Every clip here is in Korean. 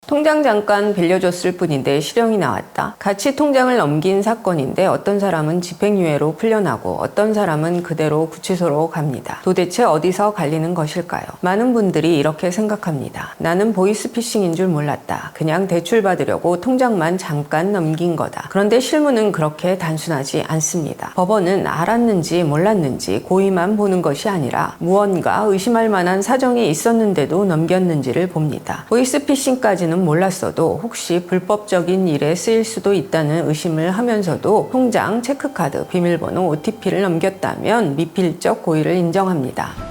통장 잠깐 빌려줬을 뿐인데 실형이 나왔다. 같이 통장을 넘긴 사건인데 어떤 사람은 집행유예로 풀려나고 어떤 사람은 그대로 구치소로 갑니다. 도대체 어디서 갈리는 것일까요? 많은 분들이 이렇게 생각합니다. 나는 보이스피싱인 줄 몰랐다. 그냥 대출 받으려고 통장만 잠깐 넘긴 거다. 그런데 실무는 그렇게 단순하지 않습니다. 법원은 알았는지 몰랐는지 고의만 보는 것이 아니라 무언가 의심할 만한 사정이 있었는데도 넘겼는지를 봅니다. 보이스피싱까지는 몰랐어도 혹시 불법적인 일에 쓰일 수도 있다는 의심을 하면서도 통장, 체크카드, 비밀번호, OTP를 넘겼다면 미필적 고의를 인정합니다.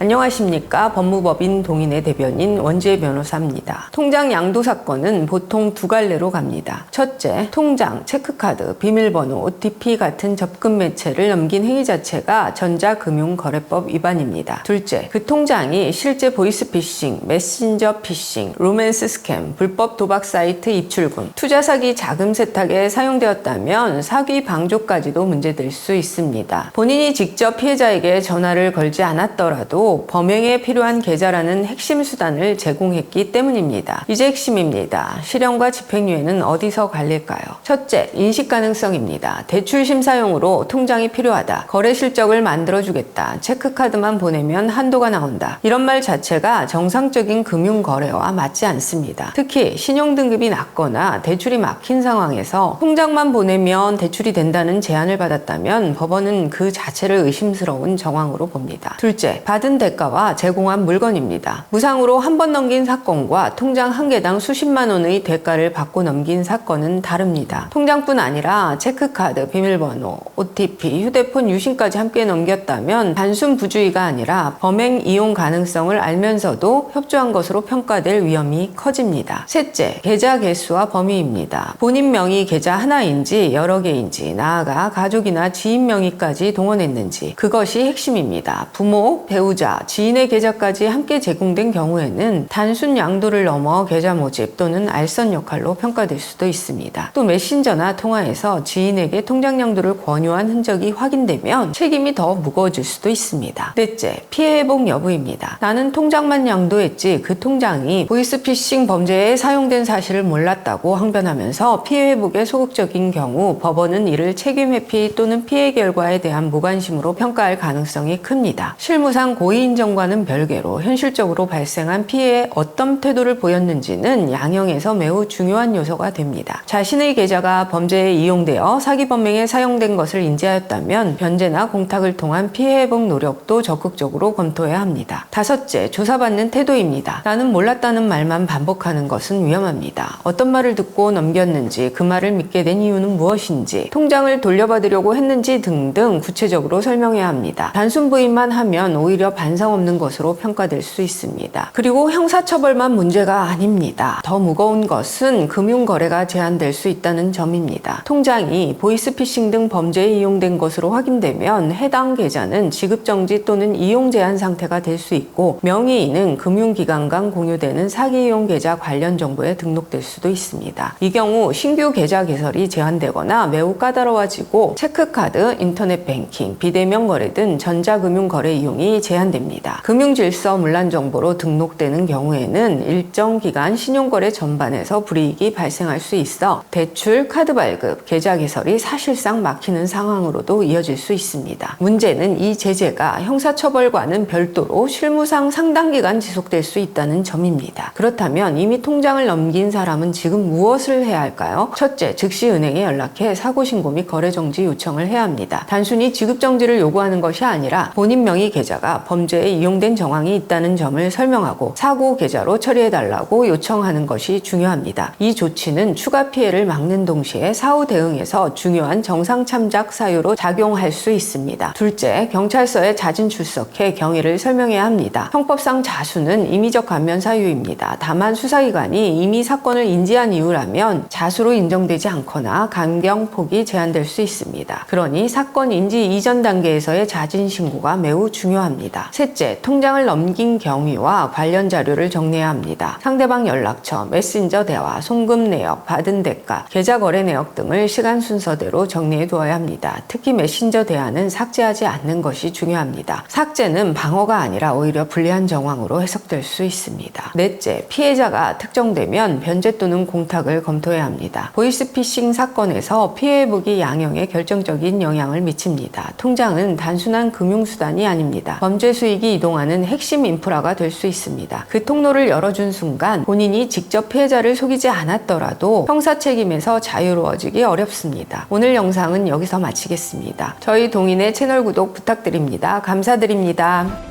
안녕하십니까. 법무법인 동인의 대변인 원지혜 변호사입니다. 통장 양도 사건은 보통 두 갈래로 갑니다. 첫째, 통장, 체크카드, 비밀번호, OTP 같은 접근 매체를 넘긴 행위 자체가 전자금융거래법 위반입니다. 둘째, 그 통장이 실제 보이스피싱, 메신저 피싱, 로맨스 스캠, 불법 도박 사이트 입출금, 투자 사기 자금 세탁에 사용되었다면 사기 방조까지도 문제될 수 있습니다. 본인이 직접 피해자에게 전화를 걸지 않았더라도 범행에 필요한 계좌라는 핵심 수단을 제공했기 때문입니다. 이제 핵심입니다. 실형과 집행유예는 어디서 갈릴까요? 첫째, 인식 가능성입니다. 대출 심사용으로 통장이 필요하다. 거래 실적을 만들어주겠다. 체크카드만 보내면 한도가 나온다. 이런 말 자체가 정상적인 금융거래와 맞지 않습니다. 특히 신용등급이 낮거나 대출이 막힌 상황에서 통장만 보내면 대출이 된다는 제안을 받았다면 법원은 그 자체를 의심스러운 정황으로 봅니다. 둘째, 받은 대가와 제공한 물건입니다. 무상으로 한 번 넘긴 사건과 통장 한 개당 수십만 원의 대가를 받고 넘긴 사건은 다릅니다. 통장뿐 아니라 체크카드, 비밀번호, OTP, 휴대폰 유심까지 함께 넘겼다면 단순 부주의가 아니라 범행 이용 가능성을 알면서도 협조한 것으로 평가될 위험이 커집니다. 셋째, 계좌 개수와 범위입니다. 본인 명의 계좌 하나인지 여러 개인지, 나아가 가족이나 지인 명의까지 동원했는지, 그것이 핵심입니다. 부모, 배우자, 지인의 계좌까지 함께 제공된 경우에는 단순 양도를 넘어 계좌 모집 또는 알선 역할로 평가될 수도 있습니다. 또 메신저나 통화에서 지인에게 통장 양도를 권유한 흔적이 확인되면 책임이 더 무거워질 수도 있습니다. 넷째, 피해 회복 여부입니다. 나는 통장만 양도했지 그 통장이 보이스피싱 범죄에 사용된 사실을 몰랐다고 항변하면서 피해 회복에 소극적인 경우 법원은 이를 책임 회피 또는 피해 결과에 대한 무관심으로 평가할 가능성이 큽니다. 실무상 고의 인정과는 별개로 현실적으로 발생한 피해에 어떤 태도를 보였는지는 양형에서 매우 중요한 요소가 됩니다. 자신의 계좌가 범죄에 이용되어 사기 범행에 사용된 것을 인지하였다면 변제나 공탁을 통한 피해 회복 노력도 적극적으로 검토해야 합니다. 다섯째, 조사받는 태도입니다. 나는 몰랐다는 말만 반복하는 것은 위험합니다. 어떤 말을 듣고 넘겼는지, 그 말을 믿게 된 이유는 무엇인지, 통장을 돌려받으려고 했는지 등등 구체적으로 설명해야 합니다. 단순 부인만 하면 오히려 반성 없는 것으로 평가될 수 있습니다. 그리고 형사처벌만 문제가 아닙니다. 더 무거운 것은 금융거래가 제한될 수 있다는 점입니다. 통장이 보이스피싱 등 범죄에 이용된 것으로 확인되면 해당 계좌는 지급정지 또는 이용 제한 상태가 될 수 있고 명의인은 금융기관 간 공유되는 사기 이용 계좌 관련 정보에 등록될 수도 있습니다. 이 경우 신규 계좌 개설이 제한되거나 매우 까다로워지고 체크카드, 인터넷 뱅킹, 비대면 거래 등 전자금융거래 이용이 제한됩니다. 금융질서 문란 정보로 등록되는 경우에는 일정 기간 신용거래 전반에서 불이익이 발생할 수 있어 대출, 카드 발급, 계좌 개설이 사실상 막히는 상황으로도 이어질 수 있습니다. 문제는 이 제재가 형사처벌과는 별도로 실무상 상당 기간 지속될 수 있다는 점입니다. 그렇다면 이미 통장을 넘긴 사람은 지금 무엇을 해야 할까요? 첫째, 즉시 은행에 연락해 사고신고 및 거래정지 요청을 해야 합니다. 단순히 지급정지를 요구하는 것이 아니라 본인 명의 계좌가 범죄에 이용된 정황이 있다는 점을 설명하고 사고 계좌로 처리해달라고 요청하는 것이 중요합니다. 이 조치는 추가 피해를 막는 동시에 사후 대응에서 중요한 정상 참작 사유로 작용할 수 있습니다. 둘째, 경찰서에 자진 출석해 경위를 설명해야 합니다. 형법상 자수는 임의적 감면 사유입니다. 다만 수사기관이 이미 사건을 인지한 이유라면 자수로 인정되지 않거나 감경폭이 제한될 수 있습니다. 그러니 사건 인지 이전 단계에서의 자진 신고가 매우 중요합니다. 셋째, 통장을 넘긴 경위와 관련 자료를 정리해야 합니다. 상대방 연락처, 메신저 대화, 송금 내역, 받은 대가, 계좌 거래 내역 등을 시간 순서대로 정리해 두어야 합니다. 특히 메신저 대화는 삭제하지 않는 것이 중요합니다. 삭제는 방어가 아니라 오히려 불리한 정황으로 해석될 수 있습니다. 넷째, 피해자가 특정되면 변제 또는 공탁을 검토해야 합니다. 보이스피싱 사건에서 피해보기 양형에 결정적인 영향을 미칩니다. 통장은 단순한 금융수단이 아닙니다. 범죄 수익이 이동하는 핵심 인프라가 될 수 있습니다. 그 통로를 열어준 순간 본인이 직접 피해자를 속이지 않았더라도 형사 책임에서 자유로워지기 어렵습니다. 오늘 영상은 여기서 마치겠습니다. 저희 동인의 채널 구독 부탁드립니다. 감사드립니다.